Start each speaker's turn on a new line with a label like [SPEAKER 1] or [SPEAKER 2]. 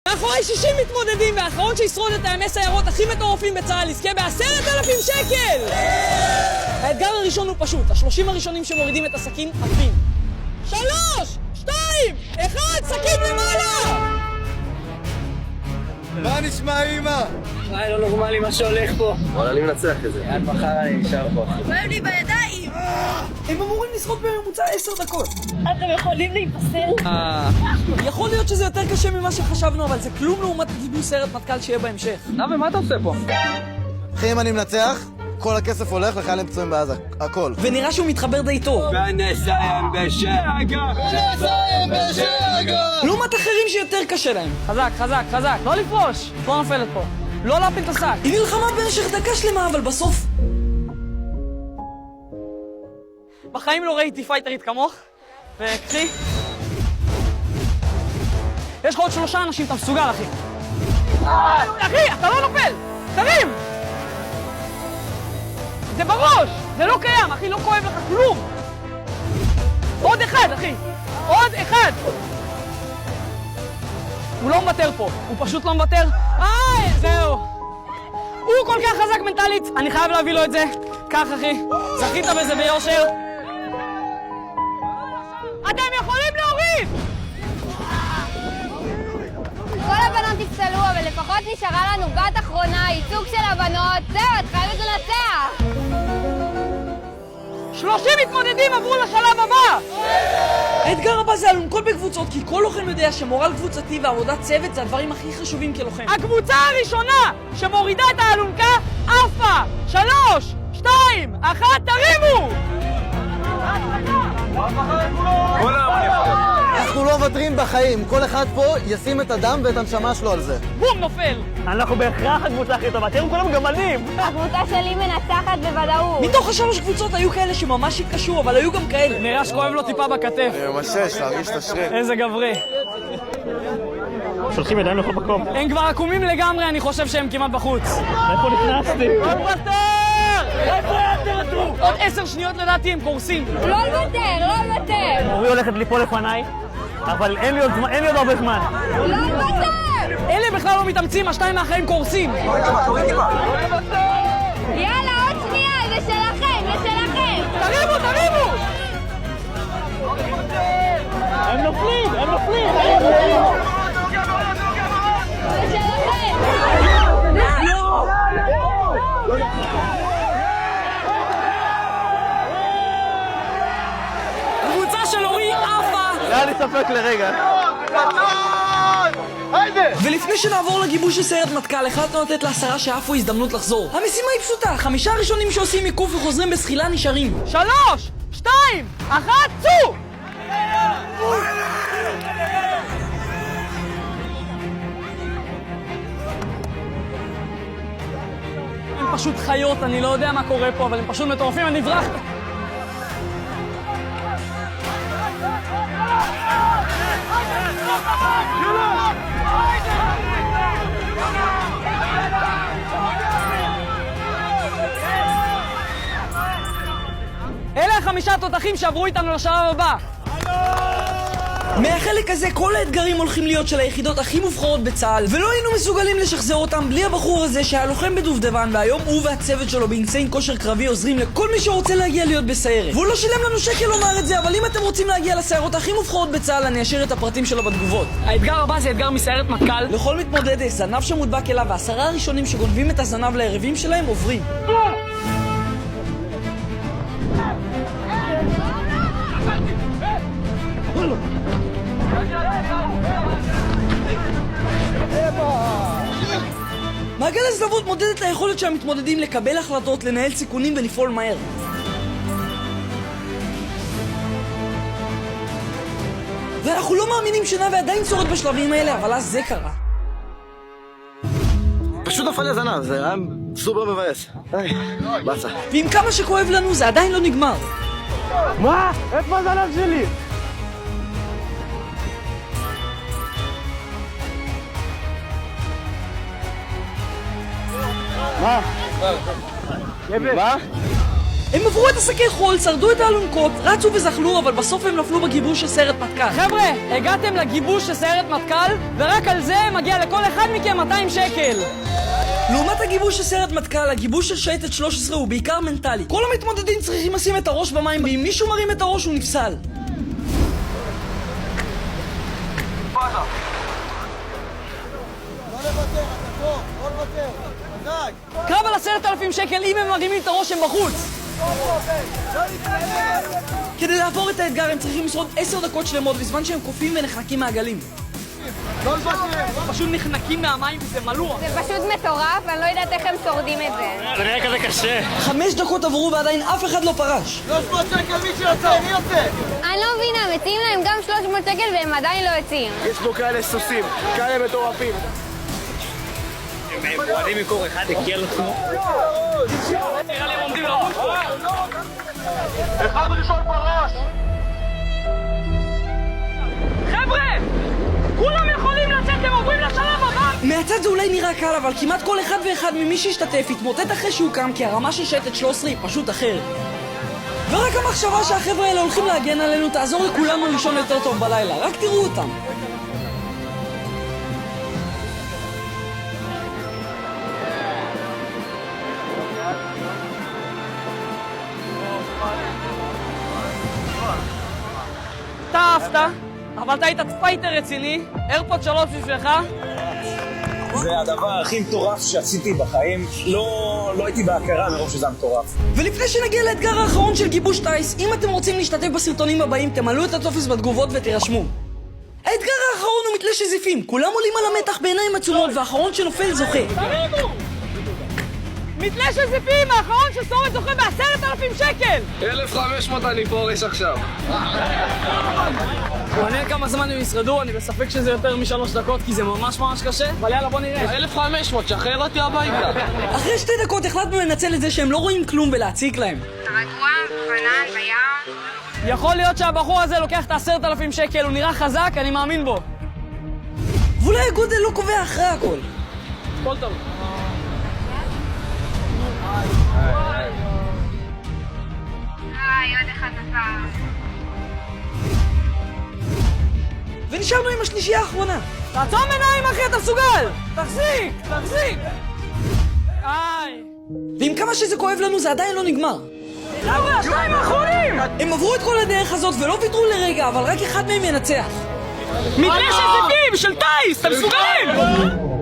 [SPEAKER 1] מאחורי 60 מתמודדים, והאחרון שישרוד את הימי סיירות הכי מטורפים בצה"ל יזכה ב10,000 שקל! האתגר הראשון הוא פשוט, ה-30 הראשונים שמורידים את הסכין עפים. 3, 2, 1, סכין למעלה!
[SPEAKER 2] מה נשמע אמא?
[SPEAKER 3] לא נורמלי מה שהולך פה.
[SPEAKER 2] אבל אני מנצח את זה.
[SPEAKER 3] עד מחר אני נשאר פה.
[SPEAKER 4] כואב לי בידיים!
[SPEAKER 1] הם אמורים לשחות בממוצע 10 דקות.
[SPEAKER 4] אתם יכולים להיפסל?
[SPEAKER 1] יכול להיות שזה יותר קשה ממה שחשבנו, אבל זה כלום לעומת גיבוש סיירת מטכ"ל שיהיה בהמשך.
[SPEAKER 3] נאווה, מה אתה עושה פה?
[SPEAKER 2] אחי, אם אני מנצח, כל הכסף הולך לחיילים פצועים בעזה. הכל.
[SPEAKER 1] ונראה שהוא מתחבר די טוב.
[SPEAKER 3] ונסיים בשגע!
[SPEAKER 1] לעומת אחרים שיותר קשה להם. חזק, חזק, חזק. לא לפרוש. לא נופלת פה. לא להפיל את השק. היא נלחמה במשך דקה שלמה, אבל בסוף... בחיים לא ראיתי פייטרית כמוך. וקחי. יש לך עוד 3 אנשים, אתה מסוגל, אחי. אחי, אתה לא נופל! תרים! זה בראש! זה לא קיים, אחי, לא כואב לך כלום! עוד אחד, אחי! עוד אחד! הוא לא מוותר פה, הוא פשוט לא מוותר. זהו. הוא כל כך חזק מנטלית, אני חייב להביא לו את זה. קח, אחי, זכית בזה ביושר. אתם יכולים להוריד!
[SPEAKER 4] כל הבנות תפסלו, אבל לפחות נשארה לנו בת אחרונה, ייצוג של הבנות. זהו, את חייבת לנצח!
[SPEAKER 1] 30 מתמודדים עברו לשלב הבא! האתגר הבא זה אלונקות בקבוצות, כי כל לוחם יודע שמורל קבוצתי ועבודת צוות זה הדברים הכי חשובים כלוחם. הקבוצה הראשונה שמורידה את האלונקה עפה! 3, 2, 1, תרימו!
[SPEAKER 2] אנחנו לא מוותרים בחיים. כל אחד פה ישים את הדם ואת הנשמה שלו על זה.
[SPEAKER 1] בום, נופל!
[SPEAKER 3] אנחנו בהכרח הקבוצה הכי טובה, תראו כולם גמלים!
[SPEAKER 4] הקבוצה שלי מנצחת בוודאות.
[SPEAKER 1] מתוך ה3 קבוצות היו כאלה שממש התקשו, אבל היו גם כאלה. נראה שכואב לו טיפה בכתף.
[SPEAKER 2] משש, להרגיש את השריר.
[SPEAKER 1] איזה גברי.
[SPEAKER 3] שולחים ידיים לכל מקום.
[SPEAKER 1] הם כבר עקומים לגמרי, אני חושב שהם כמעט בחוץ.
[SPEAKER 3] איפה נכנסתי?
[SPEAKER 1] עוד 10 שניות לדעתי הם קורסים.
[SPEAKER 4] לא לוותר, לא לוותר!
[SPEAKER 3] אורי הולכת ליפול לפניי, אבל אין לי עוד הרבה זמן.
[SPEAKER 4] לא לוותר!
[SPEAKER 1] אלה בכלל לא מתאמצים, השתיים האחרים קורסים.
[SPEAKER 4] יאללה, עוד שנייה, זה שלכם, זה שלכם!
[SPEAKER 1] תרימו, תרימו!
[SPEAKER 3] הם נופלים!
[SPEAKER 4] זה שלכם!
[SPEAKER 1] קבוצה של אורי עפה!
[SPEAKER 3] היה לי ספק לרגע.
[SPEAKER 1] ולפני שנעבור לגיבוש של סיירת מטכ"ל, החלטנו לתת ל10 שעפו הזדמנות לחזור. המשימה היא פשוטה, 5 הראשונים שעושים עיקוף וחוזרים בסחילה נשארים. 3, 2, 1, צאו! הם פשוט חיות, אני לא יודע מה קורה פה, אבל הם פשוט מטורפים, אני אברח. אלה 5 תותחים שעברו איתנו לשלב הבא. מהחלק הזה כל האתגרים הולכים להיות של היחידות הכי מובחרות בצה"ל, ולא היינו מסוגלים לשחזר אותם בלי הבחור הזה שהיה לוחם בדובדבן, והיום הוא והצוות שלו באינסיין כושר קרבי עוזרים לכל מי שרוצה להגיע להיות בסיירת. והוא לא שילם לנו שקל לומר את זה, אבל אם אתם רוצים להגיע לסיירות הכי מובחרות בצה"ל, אני אשאיר את הפרטים שלו בתגובות. האתגר הבא זה אתגר מסיירת מטכ"ל. לכל מתמודד יש זנב שמודבק אליו, ו10 הראשונים שגונבים את הזנב ליריבים שלהם עוברים. מעגל הזנבות מודד את היכולת של המתמודדים לקבל החלטות, לנהל סיכונים ולפעול מהר. ואנחנו לא מאמינים שנאווה עדיין שורד בשלבים האלה, אבל אז זה קרה.
[SPEAKER 2] פשוט נפל לי הזנב, זה היה סופר מבאס. באסה.
[SPEAKER 1] ועם כמה שכואב לנו, זה עדיין לא נגמר.
[SPEAKER 3] מה? איפה הזנב שלי? מה?
[SPEAKER 2] מה?
[SPEAKER 1] הם עברו את השקי חול, שרדו את האלונקות, רצו וזחלו, אבל בסוף הם נפלו בגיבוש של סיירת מטכ"ל.
[SPEAKER 5] חבר'ה, הגעתם לגיבוש של סיירת מטכ"ל, ורק על זה מגיע לכל אחד מכם 200 שקל.
[SPEAKER 1] לעומת הגיבוש של סיירת מטכ"ל, הגיבוש של שייטת 13 הוא בעיקר מנטלי. כל המתמודדים צריכים לשים את הראש במים, ואם מישהו מרים את הראש הוא נפסל.
[SPEAKER 5] קרב על 10,000 שקל, אם הם מרימים את הראש הם בחוץ.
[SPEAKER 1] כדי לעבור את האתגר הם צריכים לשרוד 10 דקות שלמות בזמן שהם קופאים ונחנקים מעגלים.
[SPEAKER 5] פשוט נחנקים מהמים וזה מלוח.
[SPEAKER 4] זה פשוט מטורף, אני לא יודעת איך הם שורדים את זה.
[SPEAKER 3] זה נראה כזה קשה.
[SPEAKER 1] 5 דקות עברו ועדיין אף אחד לא פרש.
[SPEAKER 2] 300 שקל מי שיוצא, מי יוצא?
[SPEAKER 4] אני לא מבינה, מציעים להם גם 300 שקל והם עדיין לא יוצאים.
[SPEAKER 6] יש פה כאלה סוסים, כאלה מטורפים.
[SPEAKER 3] הם פועלים מקור אחד, הגיע לעצמו.
[SPEAKER 5] נראה לי הם עומדים לרוץ פה.
[SPEAKER 6] אחד ראשון בראש!
[SPEAKER 5] חבר'ה! כולם יכולים לצאת, הם עוברים לשלב הבא!
[SPEAKER 1] מהצד זה אולי נראה קל, אבל כמעט כל אחד ואחד ממי שהשתתף התמוטט אחרי שהוא קם, כי הרמה של שייטת 13 היא פשוט אחרת. ורק המחשבה שהחבר'ה האלה הולכים להגן עלינו תעזור לכולנו לישון יותר טוב בלילה, רק תראו אותם.
[SPEAKER 5] אתה אהבת, אבל אתה היית פייטר רציני, איירפוד 3 בשבילך.
[SPEAKER 7] זה הדבר הכי מטורף שעשיתי בחיים. לא הייתי בהכרה מרוב שזה מטורף.
[SPEAKER 1] ולפני שנגיע לאתגר האחרון של גיבוש טייס, אם אתם רוצים להשתתף בסרטונים הבאים, תמלאו את הטופס בתגובות ותירשמו. האתגר האחרון הוא מתלה שזיפים, כולם עולים על המתח בעיניים עצומות, והאחרון שנופל זוכה.
[SPEAKER 5] מתלה של זיפים, האחרון ששורד זוכה ב10,000 שקל!
[SPEAKER 6] 1,500 אני פורש עכשיו.
[SPEAKER 5] מעניין כמה זמן הם ישרדו, אני בספק שזה יותר מ3 דקות כי זה ממש קשה, אבל יאללה בוא נראה.
[SPEAKER 6] 1,500, שחרר אותי הביתה.
[SPEAKER 1] אחרי 2 דקות החלטנו לנצל את זה שהם לא רואים כלום ולהציק להם.
[SPEAKER 4] רגוע, פנן, בים.
[SPEAKER 5] יכול להיות שהבחור הזה לוקח את 10,000 שקל, הוא נראה חזק, אני מאמין בו.
[SPEAKER 1] ואולי הגודל לא קובע אחרי הכל.
[SPEAKER 5] כל טוב.
[SPEAKER 4] עוד אחד נפל.
[SPEAKER 1] ונשארנו עם השלישייה האחרונה.
[SPEAKER 5] תעצום עיניים אחי, אתה מסוגל! תחזיק!
[SPEAKER 1] ועם כמה שזה כואב לנו זה עדיין לא נגמר.
[SPEAKER 5] חבר'ה, השניים האחרונים!
[SPEAKER 1] הם עברו את כל הדרך הזאת ולא ויתרו לרגע, אבל רק אחד מהם ינצח.
[SPEAKER 5] מתלה של זיפים, של טייס, אתם מסוגלים!